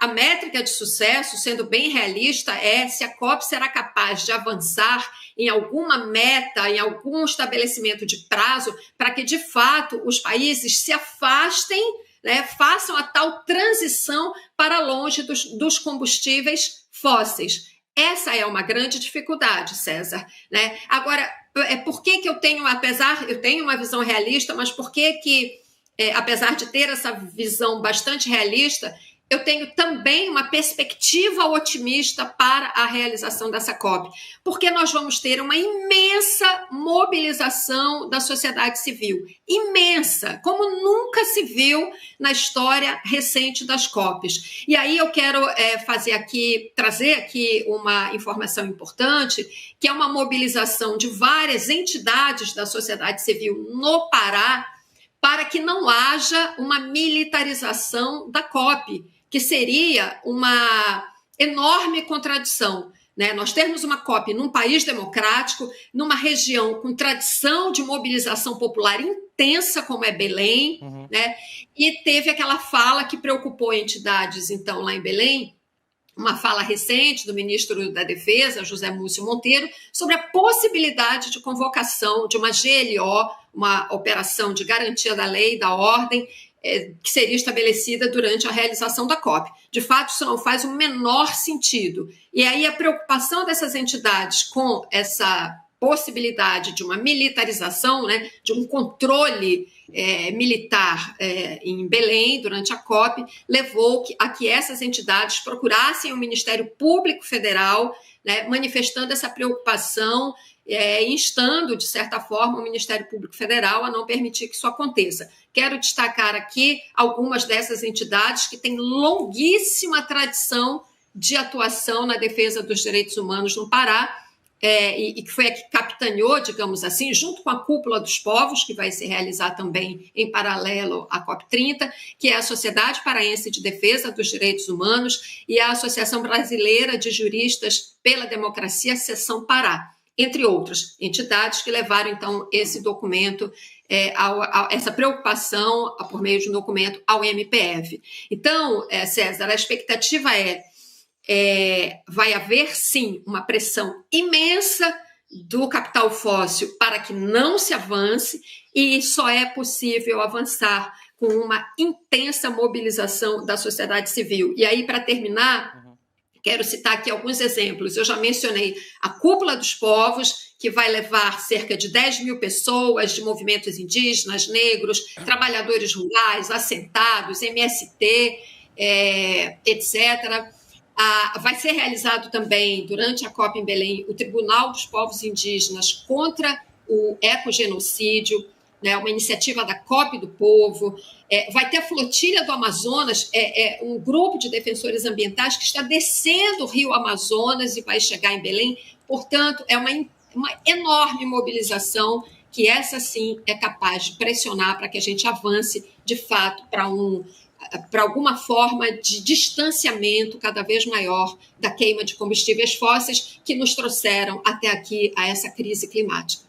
a métrica de sucesso, sendo bem realista, é se a COP será capaz de avançar em alguma meta, em algum estabelecimento de prazo, para que, de fato, os países se afastem, né, façam a tal transição para longe dos combustíveis fósseis. Essa é uma grande dificuldade, César, né? Agora, por que eu tenho, eu tenho uma visão realista, mas por que apesar de ter essa visão bastante realista, eu tenho também uma perspectiva otimista para a realização dessa COP, porque nós vamos ter uma imensa mobilização da sociedade civil, imensa, como nunca se viu na história recente das COPs. E aí eu quero trazer aqui uma informação importante, que é uma mobilização de várias entidades da sociedade civil no Pará, para que não haja uma militarização da COP, que seria uma enorme contradição, né? Nós termos uma COP num país democrático, numa região com tradição de mobilização popular intensa, como é Belém, né? E teve aquela fala que preocupou entidades, então, lá em Belém, uma fala recente do ministro da Defesa, José Múcio Monteiro, sobre a possibilidade de convocação de uma GLO, uma operação de garantia da lei e da ordem, que seria estabelecida durante a realização da COP. De fato, isso não faz o menor sentido. E aí a preocupação dessas entidades com essa possibilidade de uma militarização, né, de um controle militar em Belém durante a COP, levou a que essas entidades procurassem o Ministério Público Federal, né, manifestando essa preocupação, instando, de certa forma, o Ministério Público Federal a não permitir que isso aconteça. Quero destacar aqui algumas dessas entidades que têm longuíssima tradição de atuação na defesa dos direitos humanos no Pará, e que foi a que capitaneou, digamos assim, junto com a Cúpula dos Povos, que vai se realizar também em paralelo à COP30, que é a Sociedade Paraense de Defesa dos Direitos Humanos e a Associação Brasileira de Juristas pela Democracia, Seção Pará, entre outras entidades que levaram, então, esse documento, essa preocupação por meio de um documento ao MPF. Então, César, a expectativa vai haver, sim, uma pressão imensa do capital fóssil para que não se avance, e só é possível avançar com uma intensa mobilização da sociedade civil. E aí, para terminar, quero citar aqui alguns exemplos. Eu já mencionei a Cúpula dos Povos, que vai levar cerca de 10 mil pessoas de movimentos indígenas, negros, trabalhadores rurais, assentados, MST, etc. Vai ser realizado também, durante a COP em Belém, o Tribunal dos Povos Indígenas contra o ecogenocídio, né, uma iniciativa da COP do Povo. Vai ter a Flotilha do Amazonas, um grupo de defensores ambientais que está descendo o rio Amazonas e vai chegar em Belém. Portanto, é uma enorme mobilização que essa sim é capaz de pressionar para que a gente avance, de fato, para alguma forma de distanciamento cada vez maior da queima de combustíveis fósseis que nos trouxeram até aqui a essa crise climática.